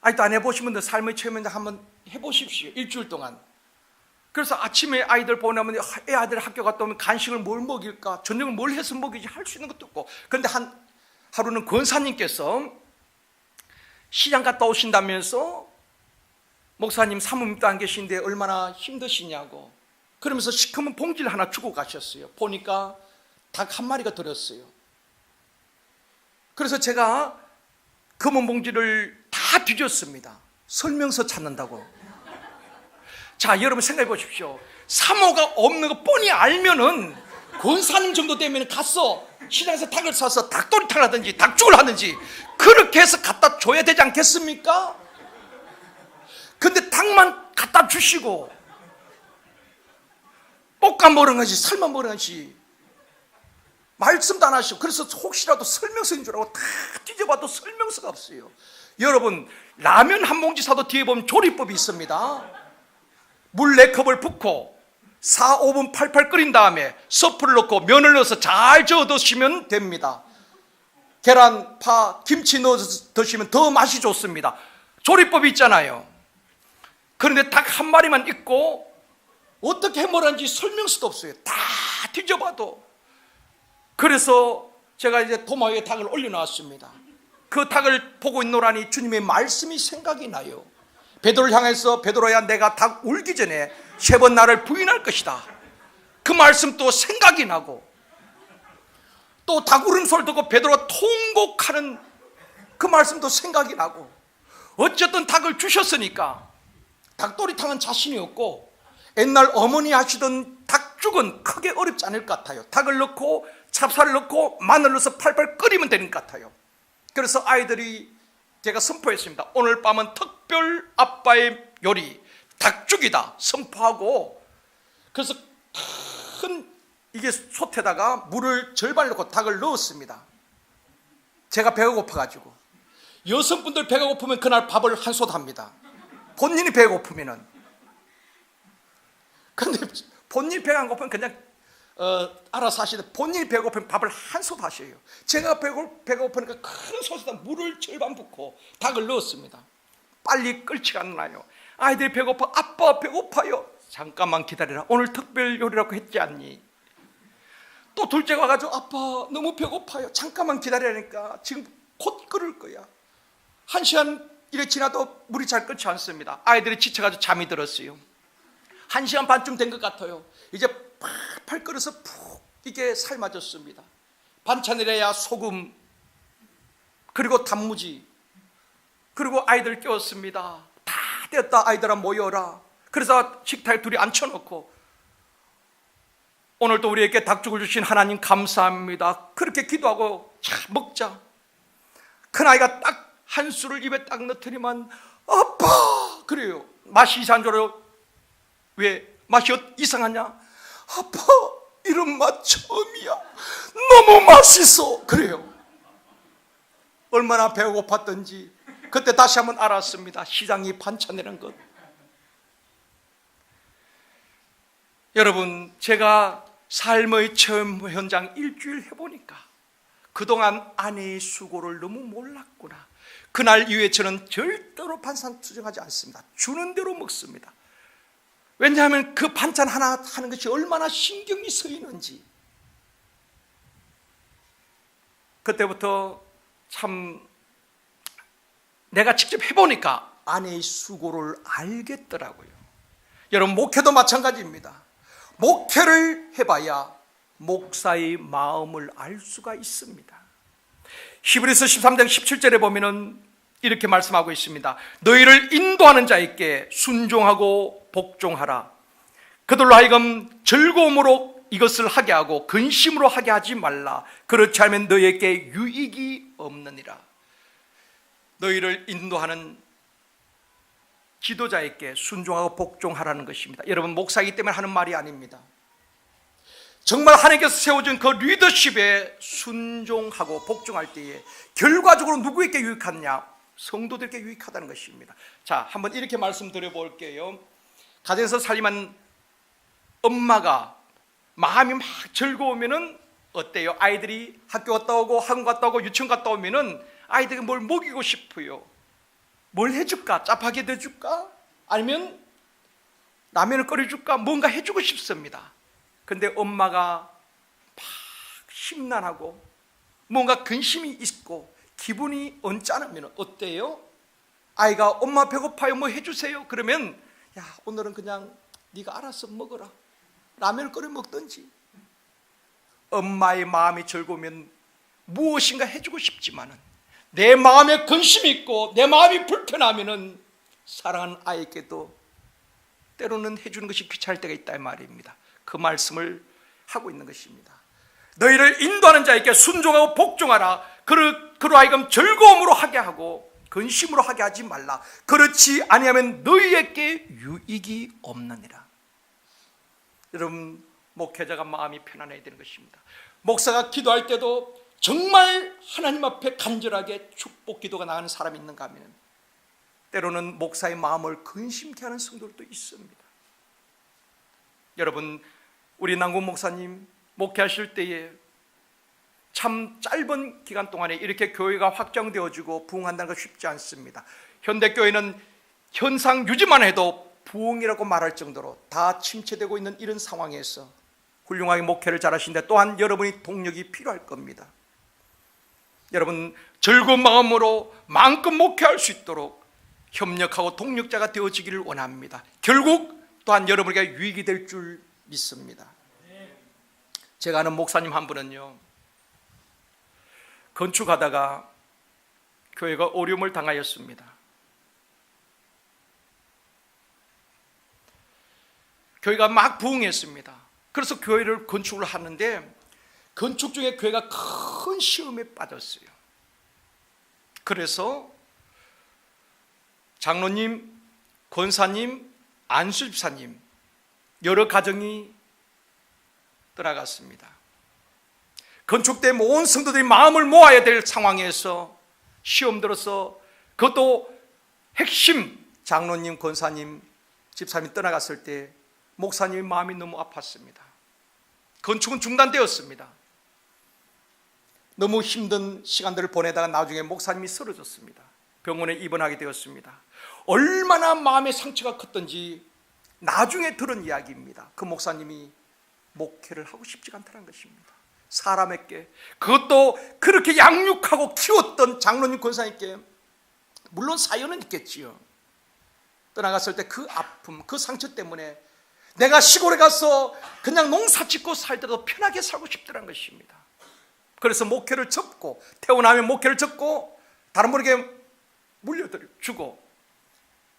아직도 안 해보신 분들 삶의 체험 한번 해보십시오. 일주일 동안. 그래서 아침에 아이들 보내면 애 아들 학교 갔다 오면 간식을 뭘 먹일까 저녁을 뭘 해서 먹이지 할 수 있는 것도 없고 그런데 하루는 권사님께서 시장 갔다 오신다면서 목사님 사모님도 안 계신데 얼마나 힘드시냐고 그러면서 시커먼 봉지를 하나 주고 가셨어요. 보니까 닭 한 마리가 들었어요. 그래서 제가 검은 봉지를 다 뒤졌습니다. 설명서 찾는다고. 자, 여러분 생각해 보십시오. 사모가 없는 거 뻔히 알면은 권사님 정도 되면 가서 시장에서 닭을 사서 닭도리탕을 하든지 닭죽을 하든지 그렇게 해서 갖다 줘야 되지 않겠습니까? 근데 닭만 갖다 주시고 볶아 먹는 것이 삶아 먹는 것이 말씀도 안 하시고, 그래서 혹시라도 설명서인 줄 알고 다 뒤져봐도 설명서가 없어요. 여러분, 라면 한 봉지 사도 뒤에 보면 조리법이 있습니다. 물 4컵을 붓고 4, 5분 팔팔 끓인 다음에 서프를 넣고 면을 넣어서 잘 저어 드시면 됩니다. 계란, 파, 김치 넣어서 드시면 더 맛이 좋습니다. 조리법이 있잖아요. 그런데 닭 한 마리만 있고 어떻게 해먹는지 설명서도 없어요. 다 뒤져봐도. 그래서 제가 이제 도마 위에 닭을 올려놨습니다. 그 닭을 보고 있노라니 주님의 말씀이 생각이 나요. 베드로를 향해서 베드로야, 내가 닭 울기 전에 3번 나를 부인할 것이다. 그 말씀도 생각이 나고, 또 닭 울음소리를 듣고 베드로가 통곡하는 그 말씀도 생각이 나고, 어쨌든 닭을 주셨으니까 닭도리탕은 자신이 없고 옛날 어머니 하시던 닭죽은 크게 어렵지 않을 것 같아요. 닭을 넣고 찹쌀을 넣고 마늘 넣어서 팔팔 끓이면 되는 것 같아요. 그래서 아이들이 제가 선포했습니다. 오늘 밤은 특별 아빠의 요리 닭죽이다 선포하고, 그래서 큰 이게 솥에다가 물을 절반 넣고 닭을 넣었습니다. 제가 배가 고파가지고. 여성분들 배가 고프면 그날 밥을 한 솥 합니다. 본인이 배가 고프면은. 근데 본인이 배가 안 고프면 그냥 알아서 하시는데, 본인이 배가 고프면 밥을 한 솥 하셔요. 제가 배가 고프니까 큰 솥에다 물을 절반 붓고 닭을 넣었습니다. 빨리 끓지가 않나요. 아이들이 배고파. 아빠 배고파요. 잠깐만 기다리라. 오늘 특별 요리라고 했지 않니? 또 둘째가 와가지고 아빠 너무 배고파요. 잠깐만 기다리라니까 지금 곧 끓을 거야. 1시간 이래 지나도 물이 잘 끓지 않습니다. 아이들이 지쳐가지고 잠이 들었어요. 1시간 반쯤 된 것 같아요. 이제 팔팔 끓여서 푹 이게 삶아졌습니다. 반찬이래야 소금, 그리고 단무지, 그리고 아이들 깨웠습니다. 다 되었다, 아이들아 모여라. 그래서 식탁에 둘이 앉혀놓고, 오늘도 우리에게 닭죽을 주신 하나님 감사합니다. 그렇게 기도하고 자 먹자. 큰아이가 딱 한 수를 입에 딱 넣더니만 아빠 그래요. 맛이 이상한 줄 알아요. 왜? 맛이 이상하냐? 아빠 이런 맛 처음이야. 너무 맛있어. 그래요. 얼마나 배고팠던지 그때 다시 한번 알았습니다. 시장이 반찬이라는 것. 여러분, 제가 삶의 체험 현장 일주일 해보니까 그동안 아내의 수고를 너무 몰랐구나. 그날 이후에 저는 절대로 반찬 투정하지 않습니다. 주는 대로 먹습니다. 왜냐하면 그 반찬 하나 하는 것이 얼마나 신경이 쓰이는지. 그때부터 참 내가 직접 해보니까 아내의 수고를 알겠더라고요. 여러분, 목회도 마찬가지입니다. 목회를 해봐야 목사의 마음을 알 수가 있습니다. 히브리서 13장 17절에 보면은 이렇게 말씀하고 있습니다. 너희를 인도하는 자에게 순종하고 복종하라. 그들로 하여금 즐거움으로 이것을 하게 하고 근심으로 하게 하지 말라. 그렇지 않으면 너희에게 유익이 없느니라. 너희를 인도하는 지도자에게 순종하고 복종하라는 것입니다. 여러분, 목사이기 때문에 하는 말이 아닙니다. 정말 하나님께서 세워준 그 리더십에 순종하고 복종할 때에 결과적으로 누구에게 유익하느냐? 성도들에게 유익하다는 것입니다. 자, 한번 이렇게 말씀드려 볼게요. 가정에서 살림한 엄마가 마음이 막 즐거우면은 어때요? 아이들이 학교 갔다 오고 학원 갔다 오고 유치원 갔다 오면은 아이들에게 뭘 먹이고 싶어요. 뭘 해줄까? 짜파게티 해줄까? 아니면 라면을 끓여줄까? 뭔가 해주고 싶습니다. 근데 엄마가 막 심란하고 뭔가 근심이 있고 기분이 언짢으면 어때요? 아이가 엄마 배고파요, 뭐 해주세요. 그러면 야, 오늘은 그냥 네가 알아서 먹어라. 라면을 끓여 먹든지 엄마의 마음이 즐거우면 무엇인가 해주고 싶지만은 내 마음에 근심이 있고 내 마음이 불편하면은 사랑하는 아이에게도 때로는 해주는 것이 귀찮을 때가 있다 이 말입니다. 그 말씀을 하고 있는 것입니다. 너희를 인도하는 자에게 순종하고 복종하라. 그로 하여금 즐거움으로 하게 하고 근심으로 하게 하지 말라. 그렇지 아니하면 너희에게 유익이 없느니라. 여러분, 목회자가 마음이 편안해야 되는 것입니다. 목사가 기도할 때도 정말 하나님 앞에 간절하게 축복 기도가 나가는 사람이 있는가 하면 때로는 목사의 마음을 근심케 하는 성도들도 있습니다. 여러분, 우리 남궁 목사님 목회하실 때에 참 짧은 기간 동안에 이렇게 교회가 확장되어지고 부흥한다는 건 쉽지 않습니다. 현대교회는 현상 유지만 해도 부흥이라고 말할 정도로 다 침체되고 있는 이런 상황에서 훌륭하게 목회를 잘하시는데 또한 여러분이 동력이 필요할 겁니다. 여러분, 즐거운 마음으로 마음껏 목회할 수 있도록 협력하고 동력자가 되어지기를 원합니다. 결국 또한 여러분에게 유익이 될 줄 믿습니다. 제가 아는 목사님 한 분은요, 건축하다가 교회가 어려움을 당하였습니다. 교회가 막 부흥했습니다. 그래서 교회를 건축을 하는데 건축 중에 교회가 큰 시험에 빠졌어요. 그래서 장로님, 권사님, 안수집사님 여러 가정이 떠나갔습니다. 건축 때 온 성도들이 마음을 모아야 될 상황에서 시험 들어서 그것도 핵심 장로님, 권사님, 집사님이 떠나갔을 때 목사님의 마음이 너무 아팠습니다. 건축은 중단되었습니다. 너무 힘든 시간들을 보내다가 나중에 목사님이 쓰러졌습니다. 병원에 입원하게 되었습니다. 얼마나 마음의 상처가 컸던지 나중에 들은 이야기입니다. 그 목사님이 목회를 하고 싶지가 않다는 것입니다. 사람에게, 그것도 그렇게 양육하고 키웠던 장로님, 권사님께 물론 사연은 있겠지요. 떠나갔을 때 그 아픔, 그 상처 때문에 내가 시골에 가서 그냥 농사 짓고 살더라도 편하게 살고 싶더라는 것입니다. 그래서 목회를 접고, 태어나면 목회를 접고 다른 분에게 물려주고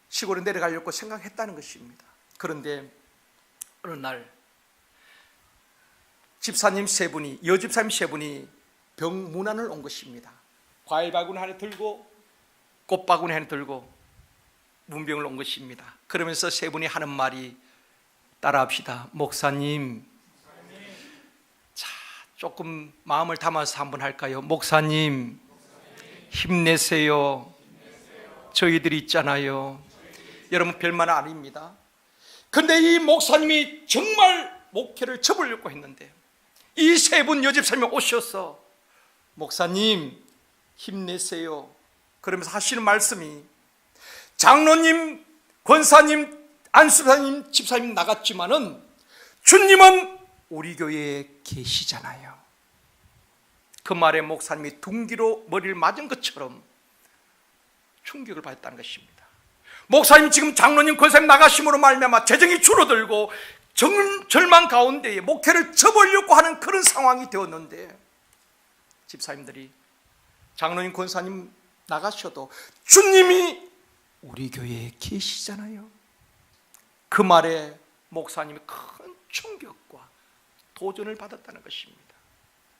시골에 내려가려고 생각했다는 것입니다. 그런데 어느 날 집사님 세 분이, 여집사님 세 분이 병문안을 온 것입니다. 과일 바구니 하나 들고 꽃 바구니 하나 들고 문병을 온 것입니다. 그러면서 세 분이 하는 말이, 따라합시다. 목사님, 자, 조금 마음을 담아서 한번 할까요? 목사님, 힘내세요. 저희들이 있잖아요. 여러분, 별말 아닙니다. 근데 이 목사님이 정말 목회를 접으려고 했는데 이 세 분 여집사님이 오셔서 목사님 힘내세요 그러면서 하시는 말씀이, 장로님, 권사님, 안수사님, 집사님 나갔지만은 주님은 우리 교회에 계시잖아요. 그 말에 목사님이 둥기로 머리를 맞은 것처럼 충격을 받았다는 것입니다. 목사님 지금 장로님, 권사님 나가심으로 말미암아 재정이 줄어들고 절망 가운데에 목회를 접으려고 하는 그런 상황이 되었는데 집사님들이 장로님, 권사님 나가셔도 주님이 우리 교회에 계시잖아요. 그 말에 목사님이 큰 충격과 도전을 받았다는 것입니다.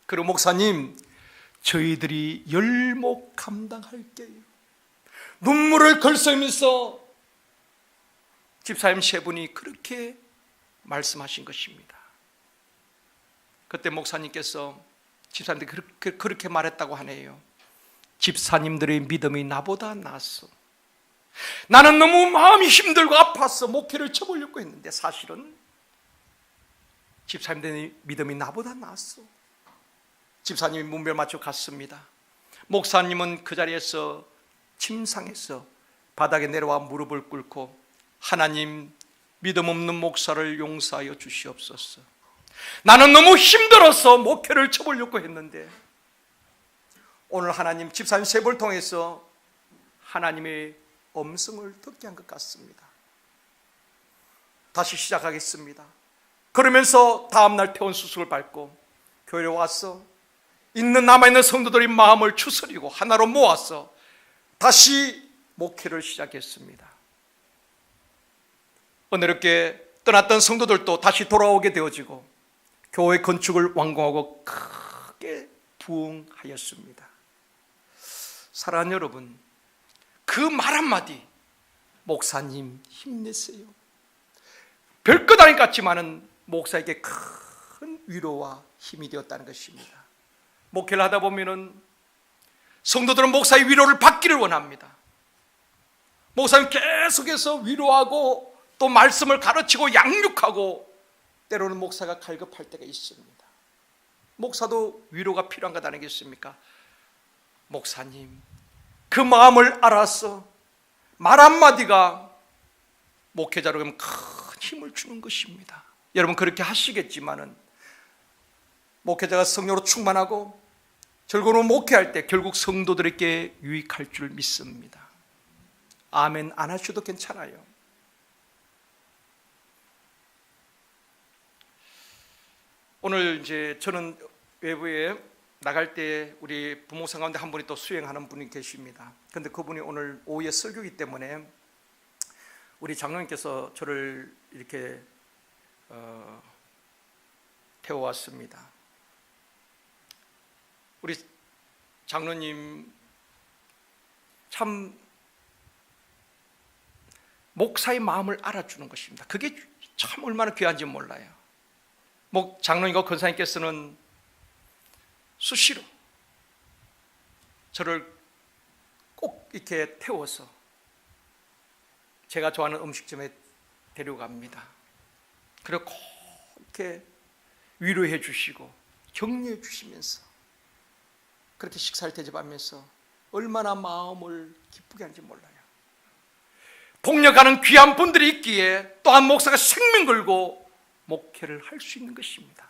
그리고 목사님, 저희들이 열목 감당할게요. 눈물을 걸으면서 집사님 세 분이 그렇게 말씀하신 것입니다. 그때 목사님께서 집사님들이 그렇게 말했다고 하네요. 집사님들의 믿음이 나보다 낫어. 나는 너무 마음이 힘들고 아파서 목회를 접으려고 했는데 사실은 집사님들의 믿음이 나보다 낫어. 집사님이 문별 맞춰 갔습니다. 목사님은 그 자리에서 침상에서 바닥에 내려와 무릎을 꿇고, 하나님, 믿음 없는 목사를 용서하여 주시옵소서. 나는 너무 힘들어서 목회를 접으려고 했는데 오늘 하나님 집사님 세 분을 통해서 하나님의 음성을 듣게 한 것 같습니다. 다시 시작하겠습니다. 그러면서 다음날 퇴원 수술을 밟고 교회에 와서 있는 남아있는 성도들의 마음을 추스리고 하나로 모아서 다시 목회를 시작했습니다. 은혜롭게 떠났던 성도들도 다시 돌아오게 되어지고 교회 건축을 완공하고 크게 부흥하였습니다. 사랑하는 여러분, 그 말 한마디, 목사님 힘내세요, 별것 아닌 것 같지만은 목사에게 큰 위로와 힘이 되었다는 것입니다. 목회를 하다 보면은 성도들은 목사의 위로를 받기를 원합니다. 목사님 계속해서 위로하고 또 말씀을 가르치고 양육하고 때로는 목사가 갈급할 때가 있습니다. 목사도 위로가 필요한 것 아니겠습니까? 목사님, 그 마음을 알아서 말 한마디가 목회자로 큰 힘을 주는 것입니다. 여러분 그렇게 하시겠지만은 목회자가 성령으로 충만하고 즐거운 목회할 때 결국 성도들에게 유익할 줄 믿습니다. 아멘 안 하셔도 괜찮아요. 오늘 이제 저는 외부에 나갈 때 우리 부목사 가운데 한 분이 또 수행하는 분이 계십니다. 그런데 그분이 오늘 오후에 설교이기 때문에 우리 장로님께서 저를 이렇게 태워왔습니다. 우리 장로님 참 목사의 마음을 알아주는 것입니다. 그게 참 얼마나 귀한지 몰라요. 장로님과 권사님께서는 수시로 저를 꼭 이렇게 태워서 제가 좋아하는 음식점에 데려갑니다. 그리고 꼭 이렇게 위로해 주시고 격려해 주시면서 그렇게 식사를 대접하면서 얼마나 마음을 기쁘게 하는지 몰라요. 동력하는 귀한 분들이 있기에 또한 목사가 생명 걸고 목회를 할 수 있는 것입니다.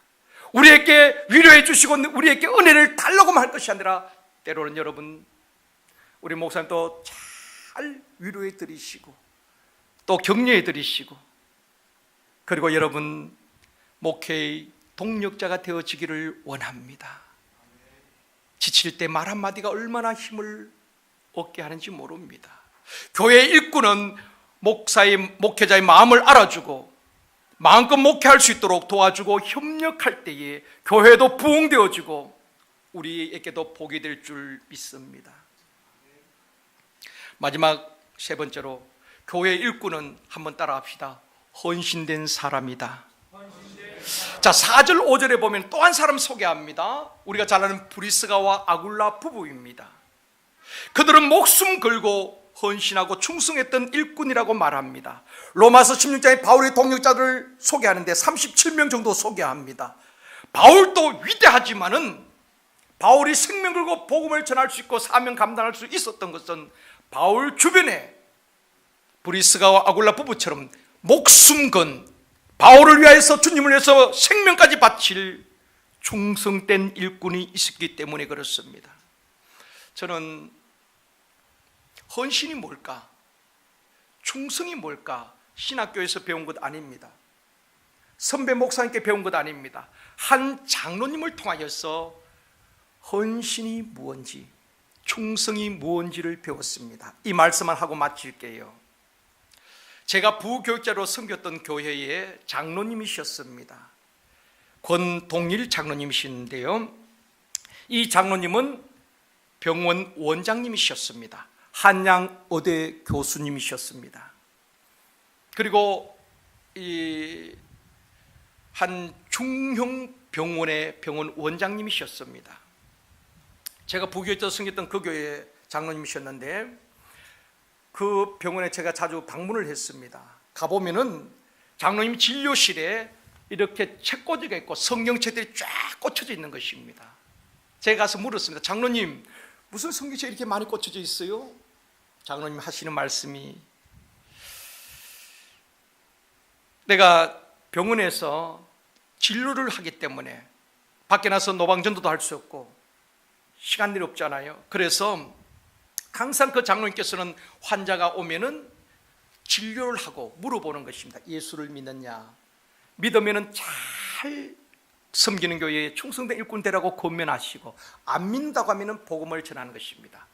우리에게 위로해 주시고 우리에게 은혜를 달라고만 할 것이 아니라 때로는 여러분 우리 목사님도 잘 위로해 드리시고 또 격려해 드리시고 그리고 여러분 목회의 동력자가 되어지기를 원합니다. 지칠 때 말 한마디가 얼마나 힘을 얻게 하는지 모릅니다. 교회의 일꾼은 목회자의 마음을 알아주고 마음껏 목회할 수 있도록 도와주고 협력할 때에 교회도 부흥되어지고 우리에게도 복이 될 줄 믿습니다. 마지막 세 번째로 교회의 일꾼은 한번 따라합시다. 헌신된 사람이다. 자, 4절 5절에 보면 또 한 사람 소개합니다. 우리가 잘 아는 브리스가와 아굴라 부부입니다. 그들은 목숨 걸고 헌신하고 충성했던 일꾼이라고 말합니다. 로마서 16장에 바울의 동역자들을 소개하는데 37명 정도 소개합니다. 바울도 위대하지만은 바울이 생명 걸고 복음을 전할 수 있고 사명 감당할 수 있었던 것은 바울 주변에 브리스가와 아굴라 부부처럼 목숨 건 바울을 위하여서 주님을 위해서 생명까지 바칠 충성된 일꾼이 있었기 때문에 그렇습니다. 저는 헌신이 뭘까? 충성이 뭘까? 신학교에서 배운 것 아닙니다. 선배 목사님께 배운 것 아닙니다. 한 장로님을 통하여서 헌신이 무엇인지, 충성이 무엇인지를 배웠습니다. 이 말씀을 하고 마칠게요. 제가 부교육자로 섬겼던 교회의 장로님이셨습니다. 권동일 장로님이신데요, 이 장로님은 병원 원장님이셨습니다. 한양의대 교수님이셨습니다. 그리고 이 한 중형 병원의 병원 원장님이셨습니다. 제가 부교육자로 섬겼던 그 교회의 장로님이셨는데 그 병원에 제가 자주 방문을 했습니다. 가보면은 장로님 진료실에 이렇게 책꽂이가 있고 성경책들이 쫙 꽂혀져 있는 것입니다. 제가 가서 물었습니다. 장로님, 무슨 성경책이 이렇게 많이 꽂혀져 있어요? 장로님 하시는 말씀이, 내가 병원에서 진료를 하기 때문에 밖에 나서 노방전도도 할 수 없고 시간들이 없잖아요. 그래서 항상 그 장로님께서는 환자가 오면은 진료를 하고 물어보는 것입니다. 예수를 믿느냐? 믿으면은 잘 섬기는 교회에 충성된 일꾼 되라고 권면하시고, 안 믿는다고 하면 복음을 전하는 것입니다.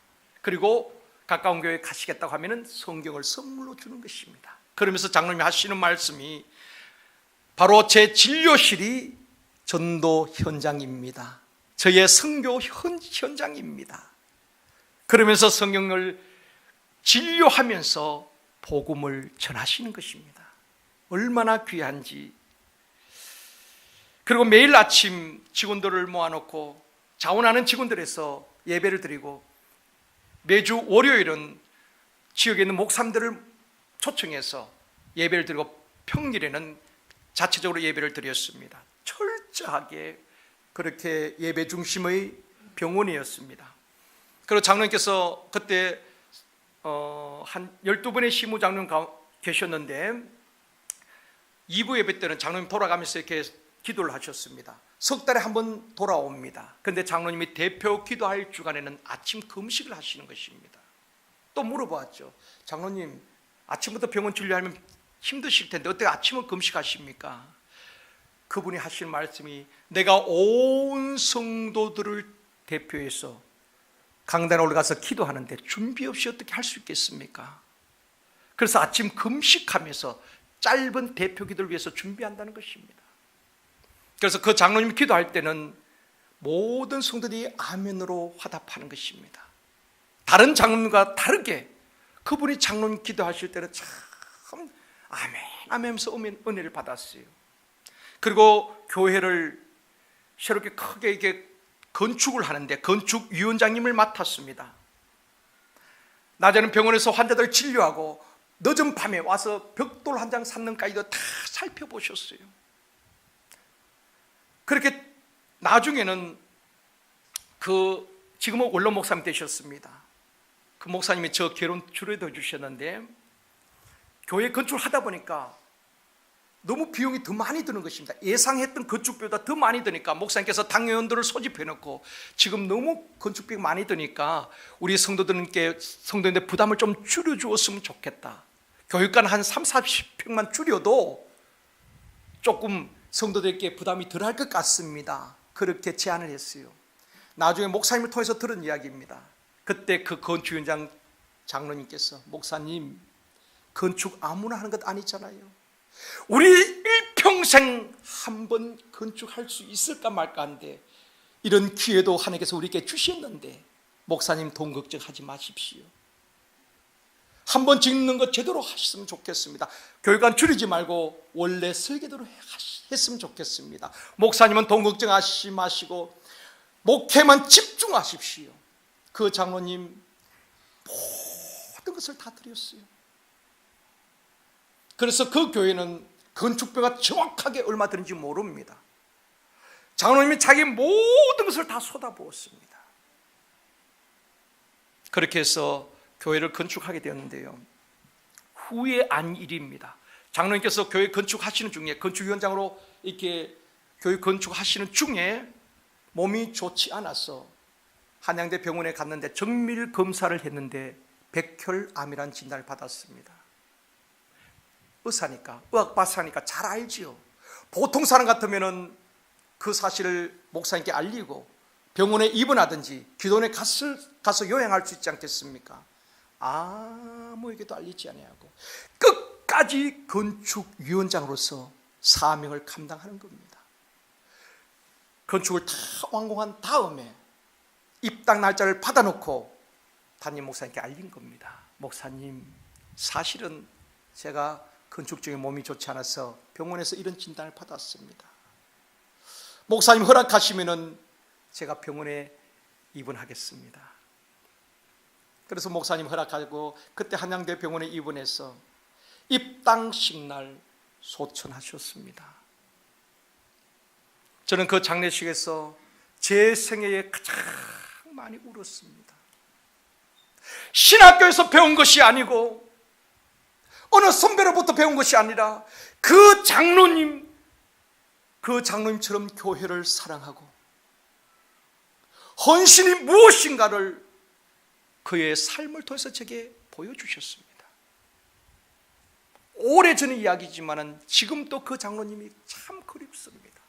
그리고 가까운 교회에 가시겠다고 하면 성경을 선물로 주는 것입니다. 그러면서 장로님이 하시는 말씀이 바로 제 진료실이 전도 현장입니다. 저의 선교 현장입니다. 그러면서 성경을 진료하면서 복음을 전하시는 것입니다. 얼마나 귀한지. 그리고 매일 아침 직원들을 모아놓고 자원하는 직원들에서 예배를 드리고, 매주 월요일은 지역에 있는 목사님들을 초청해서 예배를 드리고, 평일에는 자체적으로 예배를 드렸습니다. 철저하게 그렇게 예배 중심의 병원이었습니다. 그리고 장로님께서 그때 한 12분의 시무장로님 계셨는데, 2부 예배 때는 장로님 돌아가면서 이렇게 기도를 하셨습니다. 석 달에 한 번 돌아옵니다. 그런데 장로님이 대표 기도할 주간에는 아침 금식을 하시는 것입니다. 또 물어봤죠. 장로님, 아침부터 병원 진료하면 힘드실 텐데 어떻게 아침은 금식하십니까? 그분이 하신 말씀이, 내가 온 성도들을 대표해서 강단에 올라가서 기도하는데 준비 없이 어떻게 할 수 있겠습니까? 그래서 아침 금식하면서 짧은 대표 기도를 위해서 준비한다는 것입니다. 그래서 그 장로님이 기도할 때는 모든 성도들이 아멘으로 화답하는 것입니다. 다른 장로님과 다르게 그분이 장로님 기도하실 때는 참 아멘 하면서 은혜를 받았어요. 그리고 교회를 새롭게 크게 이게 건축을 하는데 건축위원장님을 맡았습니다. 낮에는 병원에서 환자들 진료하고 늦은 밤에 와서 벽돌 한 장 샀는까지도 다 살펴보셨어요. 그렇게 나중에는 지금은 원로 목사님 되셨습니다. 그 목사님이 저 결혼 주례도 주셨는데, 교회 건축을 하다 보니까 너무 비용이 더 많이 드는 것입니다. 예상했던 건축비보다 더 많이 드니까 목사님께서 당회원들을 소집해 놓고, 지금 너무 건축비가 많이 드니까 우리 성도들한테 부담을 좀 줄여주었으면 좋겠다. 교육관 한 30-40평만 줄여도 조금 성도들에게 부담이 덜할 것 같습니다. 그렇게 제안을 했어요. 나중에 목사님을 통해서 들은 이야기입니다. 그때 그 건축위원장 장로님께서, 목사님, 건축 아무나 하는 것 아니잖아요. 우리 일평생 한 번 건축할 수 있을까 말까 한데 이런 기회도 하나님께서 우리에게 주셨는데 목사님 돈 걱정하지 마십시오. 한 번 짓는 것 제대로 하셨으면 좋겠습니다. 교육관 줄이지 말고 원래 설계대로 했으면 좋겠습니다. 목사님은 돈 걱정하시지 마시고 목회만 집중하십시오. 그 장로님 모든 것을 다 드렸어요. 그래서 그 교회는 건축비가 정확하게 얼마 드는지 모릅니다. 장로님이 자기 모든 것을 다 쏟아부었습니다. 그렇게 해서 교회를 건축하게 되었는데요, 후에 안 일입니다. 장로님께서 교회 건축하시는 중에, 건축위원장으로 이렇게 교회 건축하시는 중에 몸이 좋지 않아서 한양대 병원에 갔는데 정밀 검사를 했는데 백혈암이라는 진단을 받았습니다. 의사니까, 의학박사니까 잘 알지요. 보통 사람 같으면은 그 사실을 목사님께 알리고 병원에 입원하든지 기도원에 가서 요양할 수 있지 않겠습니까? 아무에게도 알리지 아니하고 끝까지 건축위원장으로서 사명을 감당하는 겁니다. 건축을 다 완공한 다음에 입당 날짜를 받아놓고 담임 목사님께 알린 겁니다. 목사님, 사실은 제가 건축 중에 몸이 좋지 않아서 병원에서 이런 진단을 받았습니다. 목사님 허락하시면은 제가 병원에 입원하겠습니다. 그래서 목사님 허락하고 그때 한양대 병원에 입원해서 입당식 날 소천하셨습니다. 저는 그 장례식에서 제 생애에 가장 많이 울었습니다. 신학교에서 배운 것이 아니고 어느 선배로부터 배운 것이 아니라 그 장로님처럼 교회를 사랑하고 헌신이 무엇인가를 그의 삶을 통해서 제게 보여주셨습니다. 오래전의 이야기지만 지금도 그 장로님이 참 그립습니다.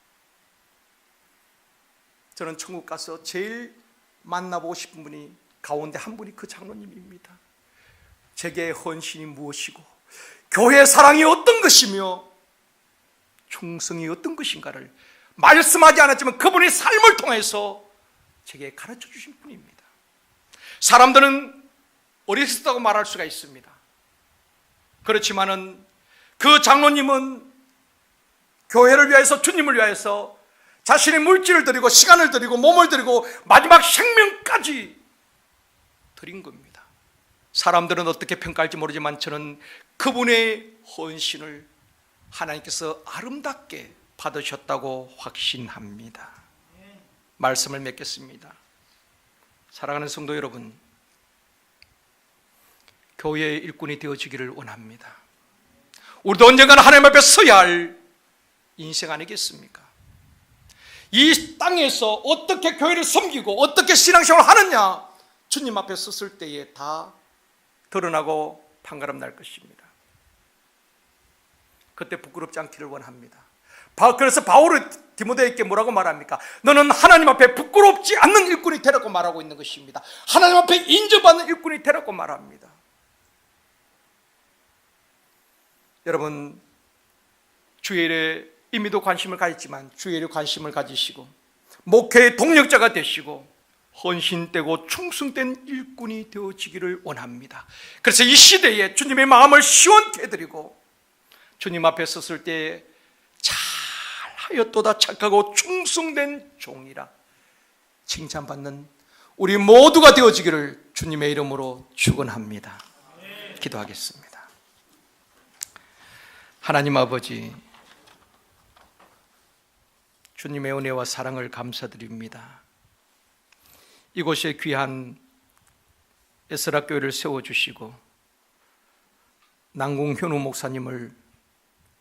저는 천국 가서 제일 만나보고 싶은 분이 가운데 한 분이 그 장로님입니다. 제게 헌신이 무엇이고 교회 사랑이 어떤 것이며 충성이 어떤 것인가를 말씀하지 않았지만 그분의 삶을 통해서 제게 가르쳐 주신 분입니다. 사람들은 어리석다고 말할 수가 있습니다. 그렇지만은 그 장로님은 교회를 위해서, 주님을 위해서 자신의 물질을 드리고 시간을 드리고 몸을 드리고 마지막 생명까지 드린 겁니다. 사람들은 어떻게 평가할지 모르지만 저는 그분의 헌신을 하나님께서 아름답게 받으셨다고 확신합니다. 말씀을 맺겠습니다. 사랑하는 성도 여러분, 교회의 일꾼이 되어지기를 원합니다. 우리도 언젠가는 하나님 앞에 서야 할 인생 아니겠습니까? 이 땅에서 어떻게 교회를 섬기고 어떻게 신앙생활을 하느냐, 주님 앞에 섰을 때에 다 드러나고 판가름 날 것입니다. 그때 부끄럽지 않기를 원합니다. 그래서 바울은 디모데에게 뭐라고 말합니까? 너는 하나님 앞에 부끄럽지 않는 일꾼이 되라고 말하고 있는 것입니다. 하나님 앞에 인정받는 일꾼이 되라고 말합니다. 여러분, 주일에 이미도 관심을 가졌지만 주일에 관심을 가지시고 목회의 동력자가 되시고 헌신되고 충성된 일꾼이 되어지기를 원합니다. 그래서 이 시대에 주님의 마음을 시원케 해드리고 주님 앞에 섰을 때 잘하였도다 착하고 충성된 종이라 칭찬받는 우리 모두가 되어지기를 주님의 이름으로 축원합니다. 기도하겠습니다. 하나님 아버지, 주님의 은혜와 사랑을 감사드립니다. 이곳에 귀한 에스라 교회를 세워주시고 남궁현우 목사님을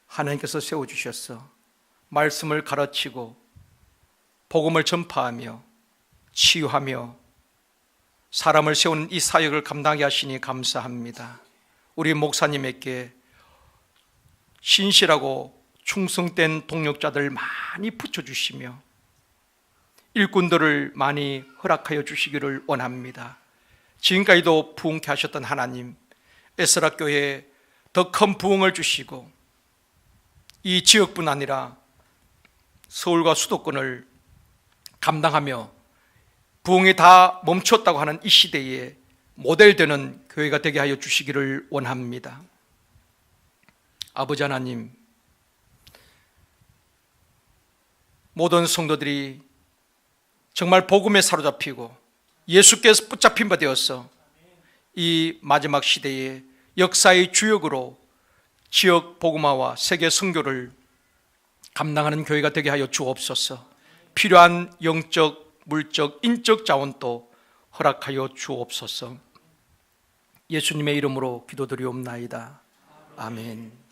하나님께서 세워주셔서 말씀을 가르치고 복음을 전파하며 치유하며 사람을 세우는 이 사역을 감당하게 하시니 감사합니다. 우리 목사님에게 신실하고 충성된 동력자들 많이 붙여주시며 일꾼들을 많이 허락하여 주시기를 원합니다. 지금까지도 부흥케 하셨던 하나님, 에스라 교회에 더 큰 부흥을 주시고 이 지역뿐 아니라 서울과 수도권을 감당하며 부흥이 다 멈췄다고 하는 이 시대에 모델되는 교회가 되게 하여 주시기를 원합니다. 아버지 하나님, 모든 성도들이 정말 복음에 사로잡히고 예수께서 붙잡힌 바 되어서 이 마지막 시대에 역사의 주역으로 지역 복음화와 세계 선교를 감당하는 교회가 되게 하여 주옵소서. 필요한 영적, 물적, 인적 자원도 허락하여 주옵소서. 예수님의 이름으로 기도드리옵나이다. 아멘.